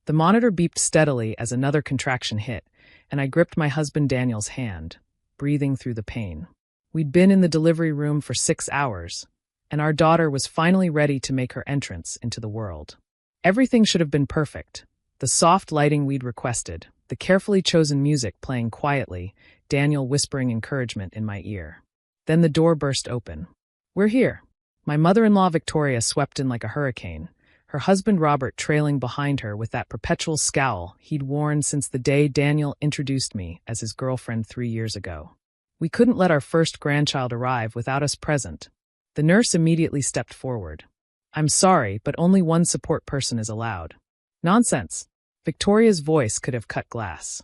The monitor beeped steadily as another contraction hit, and I gripped my husband Daniel's hand, breathing through the pain. We'd been in the delivery room for 6 hours, and our daughter was finally ready to make her entrance into the world. Everything should have been perfect. The soft lighting we'd requested, the carefully chosen music playing quietly, Daniel whispering encouragement in my ear. Then the door burst open. "We're here." My mother-in-law Victoria swept in like a hurricane, her husband Robert trailing behind her with that perpetual scowl he'd worn since the day Daniel introduced me as his girlfriend 3 years ago. We couldn't let our first grandchild arrive without us present. The nurse immediately stepped forward. "I'm sorry, but only one support person is allowed." "Nonsense." Victoria's voice could have cut glass.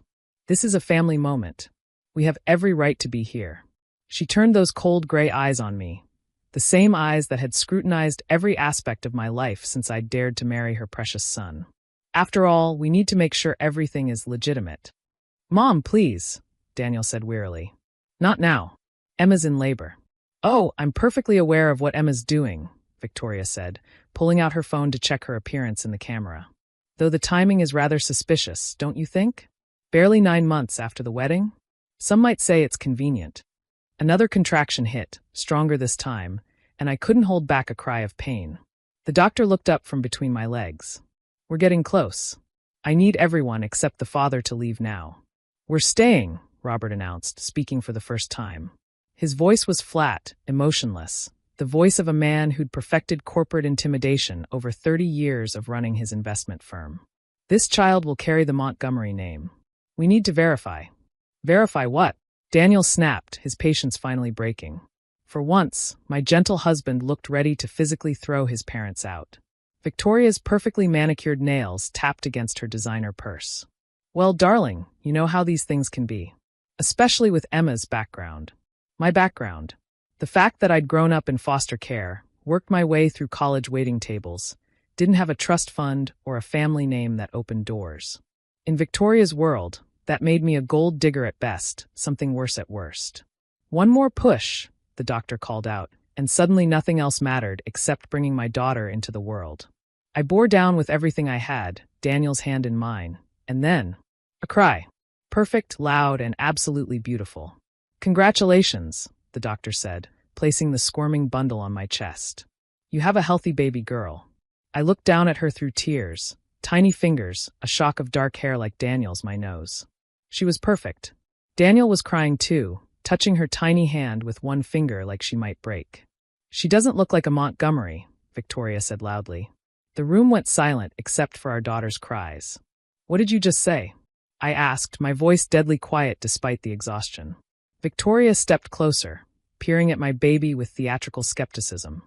"This is a family moment. We have every right to be here." She turned those cold gray eyes on me, the same eyes that had scrutinized every aspect of my life since I'd dared to marry her precious son. "After all, we need to make sure everything is legitimate." "Mom, please," Daniel said wearily. "Not now. Emma's in labor." "Oh, I'm perfectly aware of what Emma's doing," Victoria said, pulling out her phone to check her appearance in the camera. "Though the timing is rather suspicious, don't you think? Barely 9 months after the wedding? Some might say it's convenient." Another contraction hit, stronger this time, and I couldn't hold back a cry of pain. The doctor looked up from between my legs. "We're getting close. I need everyone except the father to leave now." "We're staying," Robert announced, speaking for the first time. His voice was flat, emotionless, the voice of a man who'd perfected corporate intimidation over 30 years of running his investment firm. "This child will carry the Montgomery name. We need to verify." "Verify what?" Daniel snapped, his patience finally breaking. For once, my gentle husband looked ready to physically throw his parents out. Victoria's perfectly manicured nails tapped against her designer purse. "Well, darling, you know how these things can be. Especially with Emma's background. My background. The fact that I'd grown up in foster care, worked my way through college waiting tables, didn't have a trust fund or a family name that opened doors. In Victoria's world, that made me a gold digger at best, something worse at worst. One more push," the doctor called out, and suddenly nothing else mattered except bringing my daughter into the world. I bore down with everything I had, Daniel's hand in mine, and then a cry. Perfect, loud, and absolutely beautiful. "Congratulations," the doctor said, placing the squirming bundle on my chest. "You have a healthy baby girl." I looked down at her through tears, tiny fingers, a shock of dark hair like Daniel's my nose. She was perfect. Daniel was crying too, touching her tiny hand with one finger like she might break. "She doesn't look like a Montgomery," Victoria said loudly. The room went silent except for our daughter's cries. "What did you just say?" I asked, my voice deadly quiet despite the exhaustion. Victoria stepped closer, peering at my baby with theatrical skepticism.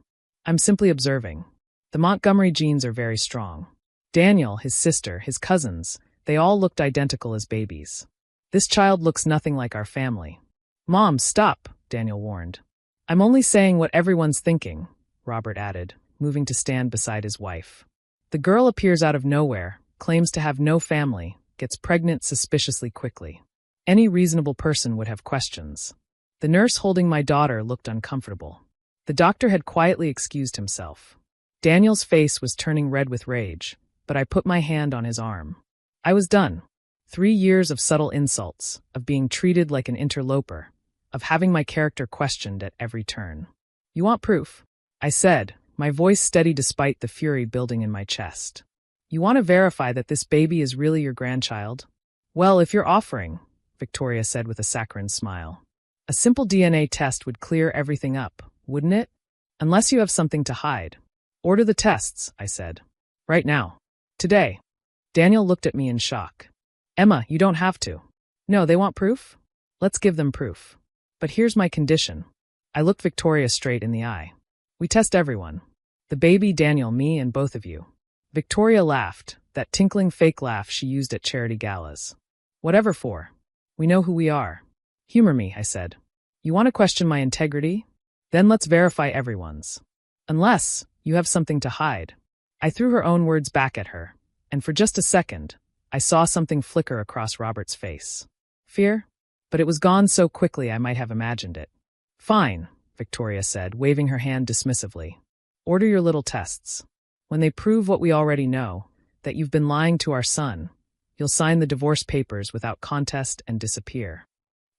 "I'm simply observing. The Montgomery genes are very strong. Daniel, his sister, his cousins, they all looked identical as babies. This child looks nothing like our family." "Mom, stop," Daniel warned. "I'm only saying what everyone's thinking," Robert added, moving to stand beside his wife. "The girl appears out of nowhere, claims to have no family, gets pregnant suspiciously quickly. Any reasonable person would have questions." The nurse holding my daughter looked uncomfortable. The doctor had quietly excused himself. Daniel's face was turning red with rage, but I put my hand on his arm. I was done. 3 years of subtle insults, of being treated like an interloper, of having my character questioned at every turn. "You want proof?" I said, my voice steady despite the fury building in my chest. "You want to verify that this baby is really your grandchild?" "Well, if you're offering," Victoria said with a saccharine smile. "A simple DNA test would clear everything up, wouldn't it? Unless you have something to hide." "Order the tests," I said. "Right now. Today." Daniel looked at me in shock. "Emma, you don't have to." "No, they want proof? Let's give them proof. But here's my condition." I looked Victoria straight in the eye. "We test everyone. The baby, Daniel, me, and both of you." Victoria laughed, that tinkling fake laugh she used at charity galas. "Whatever for. We know who we are." "Humor me," I said. "You want to question my integrity? Then let's verify everyone's. Unless you have something to hide." I threw her own words back at her, and for just a second, I saw something flicker across Robert's face. Fear? But it was gone so quickly I might have imagined it. "Fine," Victoria said, waving her hand dismissively. "Order your little tests. When they prove what we already know, that you've been lying to our son. You'll sign the divorce papers without contest and disappear.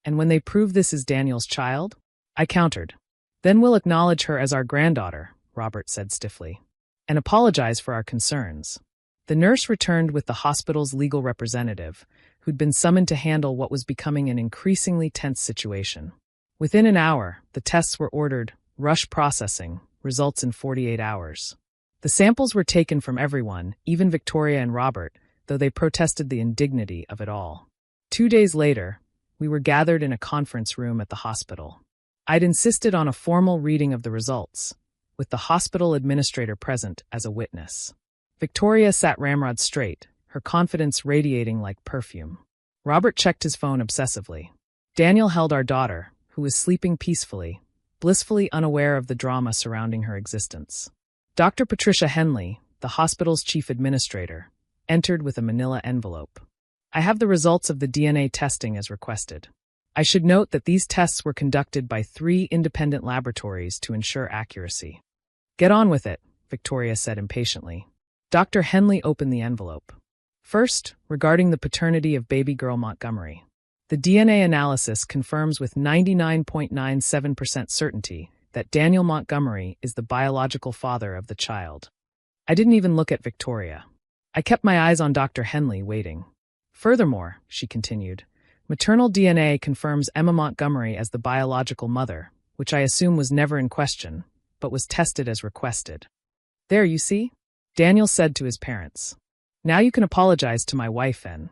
And when they prove this is Daniel's child? I countered. Then we'll acknowledge her as our granddaughter, Robert said stiffly, and apologize for our concerns. The nurse returned with the hospital's legal representative, who'd been summoned to handle what was becoming an increasingly tense situation. Within an hour, the tests were ordered, rush processing, results in 48 hours. The samples were taken from everyone, even Victoria and Robert, though they protested the indignity of it all. 2 days later, we were gathered in a conference room at the hospital. I'd insisted on a formal reading of the results, with the hospital administrator present as a witness. Victoria sat ramrod straight, her confidence radiating like perfume. Robert checked his phone obsessively. Daniel held our daughter, who was sleeping peacefully, blissfully unaware of the drama surrounding her existence. Dr. Patricia Henley, the hospital's chief administrator, entered with a manila envelope. I have the results of the DNA testing as requested. I should note that these tests were conducted by 3 independent laboratories to ensure accuracy. Get on with it, Victoria said impatiently. Dr. Henley opened the envelope. First, regarding the paternity of baby girl Montgomery. The DNA analysis confirms with 99.97% certainty that Daniel Montgomery is the biological father of the child. I didn't even look at Victoria. I kept my eyes on Dr. Henley, waiting. Furthermore, she continued, maternal DNA confirms Emma Montgomery as the biological mother, which I assume was never in question, but was tested as requested. There, you see? Daniel said to his parents. Now you can apologize to my wife and...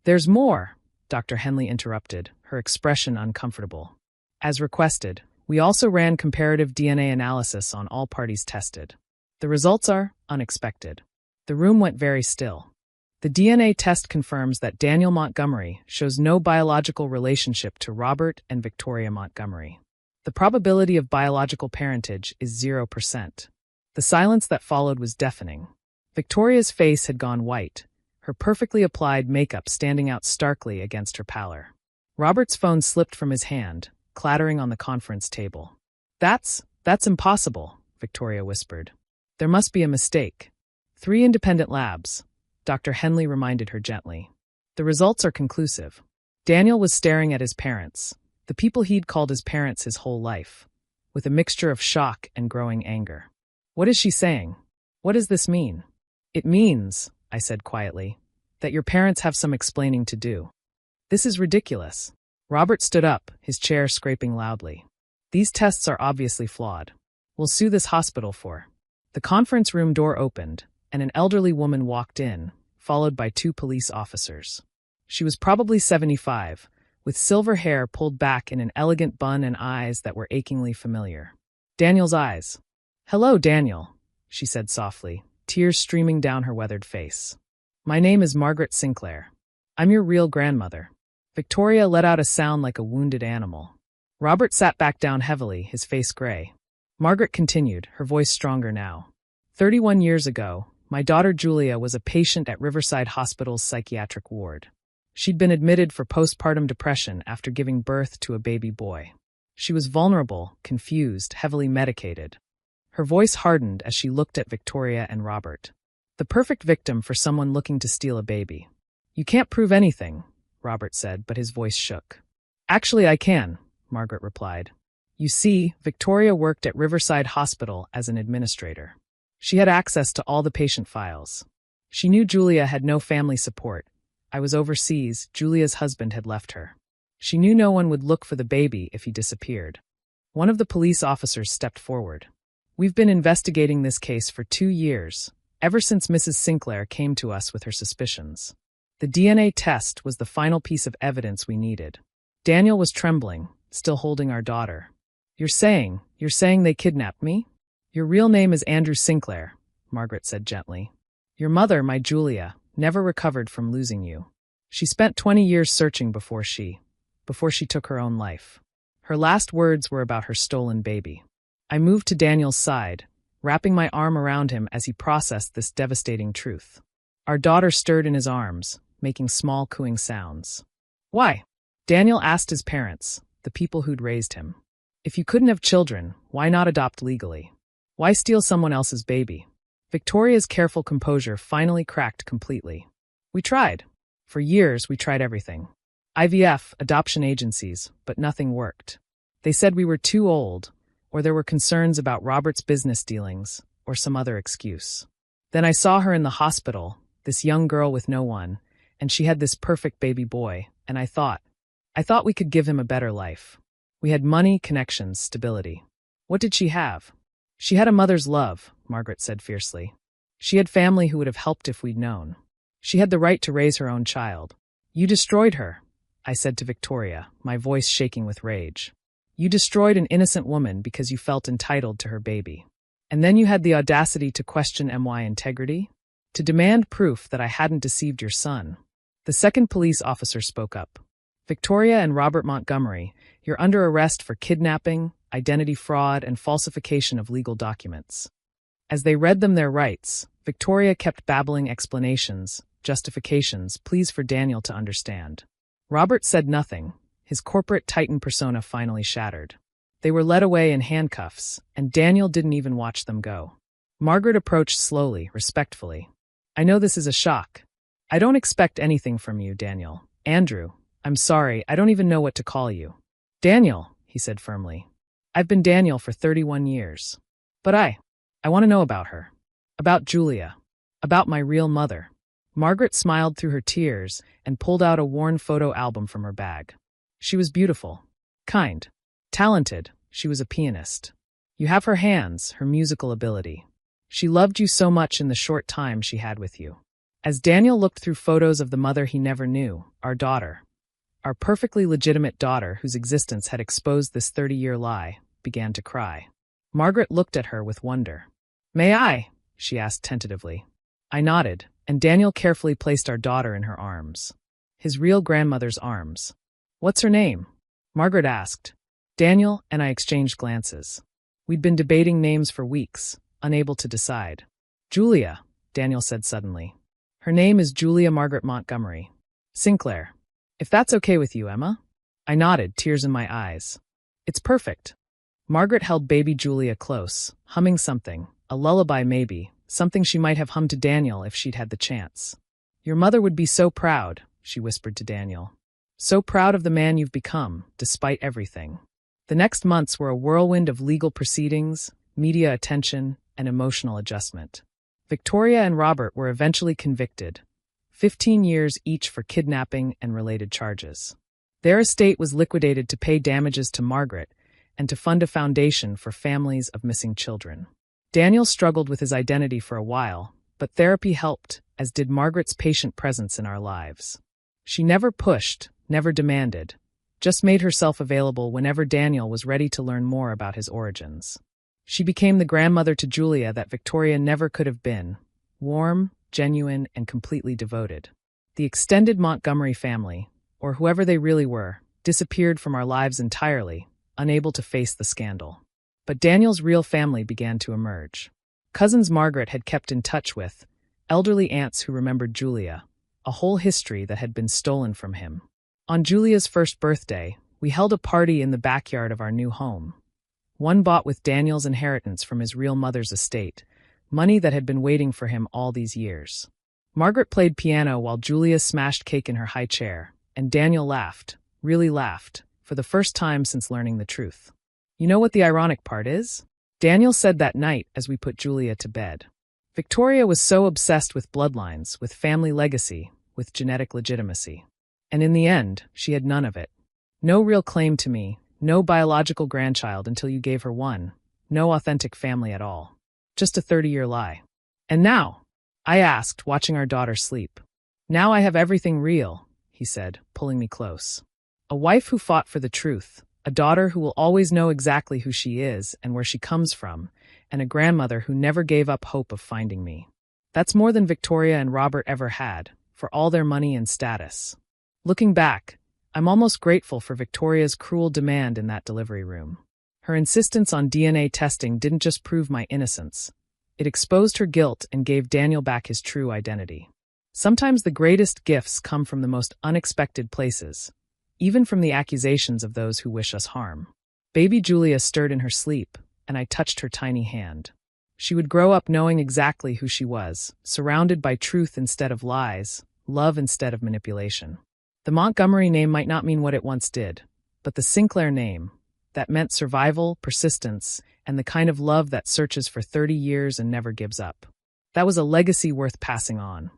There's more, Dr. Henley interrupted, her expression uncomfortable. As requested, we also ran comparative DNA analysis on all parties tested. The results are unexpected. The room went very still. The DNA test confirms that Daniel Montgomery shows no biological relationship to Robert and Victoria Montgomery. The probability of biological parentage is 0%. The silence that followed was deafening. Victoria's face had gone white, her perfectly applied makeup standing out starkly against her pallor. Robert's phone slipped from his hand, clattering on the conference table. That's impossible, Victoria whispered. There must be a mistake. 3 independent labs, Dr. Henley reminded her gently. The results are conclusive. Daniel was staring at his parents, the people he'd called his parents his whole life, with a mixture of shock and growing anger. What is she saying? What does this mean? It means, I said quietly, that your parents have some explaining to do. This is ridiculous. Robert stood up, his chair scraping loudly. These tests are obviously flawed. We'll sue this hospital for. The conference room door opened, and an elderly woman walked in, followed by 2 police officers. She was probably 75, with silver hair pulled back in an elegant bun and eyes that were achingly familiar. Daniel's eyes. Hello, Daniel, she said softly, tears streaming down her weathered face. My name is Margaret Sinclair. I'm your real grandmother. Victoria let out a sound like a wounded animal. Robert sat back down heavily, his face gray. Margaret continued, her voice stronger now. 31 years ago, my daughter Julia was a patient at Riverside Hospital's psychiatric ward. She'd been admitted for postpartum depression after giving birth to a baby boy. She was vulnerable, confused, heavily medicated. Her voice hardened as she looked at Victoria and Robert. The perfect victim for someone looking to steal a baby. You can't prove anything, Robert said, but his voice shook. Actually, I can, Margaret replied. You see, Victoria worked at Riverside Hospital as an administrator. She had access to all the patient files. She knew Julia had no family support. I was overseas, Julia's husband had left her. She knew no one would look for the baby if he disappeared. One of the police officers stepped forward. We've been investigating this case for 2 years, ever since Mrs. Sinclair came to us with her suspicions. The DNA test was the final piece of evidence we needed. Daniel was trembling, still holding our daughter. You're saying they kidnapped me? Your real name is Andrew Sinclair, Margaret said gently. Your mother, my Julia, never recovered from losing you. She spent 20 years searching before she took her own life. Her last words were about her stolen baby. I moved to Daniel's side, wrapping my arm around him as he processed this devastating truth. Our daughter stirred in his arms, making small cooing sounds. Why? Daniel asked his parents, the people who'd raised him. If you couldn't have children, why not adopt legally? Why steal someone else's baby? Victoria's careful composure finally cracked completely. We tried. For years, we tried everything. IVF, adoption agencies, but nothing worked. They said we were too old, or there were concerns about Robert's business dealings, or some other excuse. Then I saw her in the hospital, this young girl with no one, and she had this perfect baby boy, and I thought we could give him a better life. We had money, connections, stability. What did she have? She had a mother's love, Margaret said fiercely. She had family who would have helped if we'd known. She had the right to raise her own child. You destroyed her, I said to Victoria, my voice shaking with rage. You destroyed an innocent woman because you felt entitled to her baby. And then you had the audacity to question my integrity? To demand proof that I hadn't deceived your son. The second police officer spoke up. Victoria and Robert Montgomery, you're under arrest for kidnapping, identity fraud, and falsification of legal documents. As they read them their rights, Victoria kept babbling explanations, justifications, pleas for Daniel to understand. Robert said nothing, his corporate titan persona finally shattered. They were led away in handcuffs, and Daniel didn't even watch them go. Margaret approached slowly, respectfully. I know this is a shock. I don't expect anything from you, Daniel. Andrew, I'm sorry, I don't even know what to call you. Daniel, he said firmly. I've been Daniel for 31 years. But I want to know about her. About Julia. About my real mother. Margaret smiled through her tears and pulled out a worn photo album from her bag. She was beautiful. Kind. Talented. She was a pianist. You have her hands, her musical ability. She loved you so much in the short time she had with you. As Daniel looked through photos of the mother he never knew, our daughter, our perfectly legitimate daughter whose existence had exposed this 30-year lie, began to cry. Margaret looked at her with wonder. May I? She asked tentatively. I nodded, and Daniel carefully placed our daughter in her arms. His real grandmother's arms. What's her name? Margaret asked. Daniel and I exchanged glances. We'd been debating names for weeks, unable to decide. Julia, Daniel said suddenly. Her name is Julia Margaret Montgomery. Sinclair. If that's okay with you, Emma? I nodded, tears in my eyes. It's perfect. Margaret held baby Julia close, humming something, a lullaby maybe, something she might have hummed to Daniel if she'd had the chance. Your mother would be so proud, she whispered to Daniel. So proud of the man you've become, despite everything. The next months were a whirlwind of legal proceedings, media attention, and emotional adjustment. Victoria and Robert were eventually convicted, 15 years each for kidnapping and related charges. Their estate was liquidated to pay damages to Margaret and to fund a foundation for families of missing children. Daniel struggled with his identity for a while, but therapy helped, as did Margaret's patient presence in our lives. She never pushed, never demanded, just made herself available whenever Daniel was ready to learn more about his origins. She became the grandmother to Julia that Victoria never could have been, warm, genuine, and completely devoted. The extended Montgomery family, or whoever they really were, disappeared from our lives entirely, unable to face the scandal. But Daniel's real family began to emerge. Cousins Margaret had kept in touch with, elderly aunts who remembered Julia, a whole history that had been stolen from him. On Julia's first birthday, we held a party in the backyard of our new home. One bought with Daniel's inheritance from his real mother's estate, money that had been waiting for him all these years. Margaret played piano while Julia smashed cake in her high chair, and Daniel laughed, really laughed, for the first time since learning the truth. You know what the ironic part is? Daniel said that night as we put Julia to bed. Victoria was so obsessed with bloodlines, with family legacy, with genetic legitimacy. And in the end, she had none of it. No real claim to me, no biological grandchild until you gave her one, no authentic family at all. Just a 30-year lie. And now? I asked, watching our daughter sleep. Now I have everything real, he said, pulling me close. A wife who fought for the truth, a daughter who will always know exactly who she is and where she comes from, and a grandmother who never gave up hope of finding me. That's more than Victoria and Robert ever had, for all their money and status. Looking back, I'm almost grateful for Victoria's cruel demand in that delivery room. Her insistence on DNA testing didn't just prove my innocence. It exposed her guilt and gave Daniel back his true identity. Sometimes the greatest gifts come from the most unexpected places, even from the accusations of those who wish us harm. Baby Julia stirred in her sleep, and I touched her tiny hand. She would grow up knowing exactly who she was, surrounded by truth instead of lies, love instead of manipulation. The Montgomery name might not mean what it once did, but the Sinclair name, that meant survival, persistence, and the kind of love that searches for 30 years and never gives up. That was a legacy worth passing on.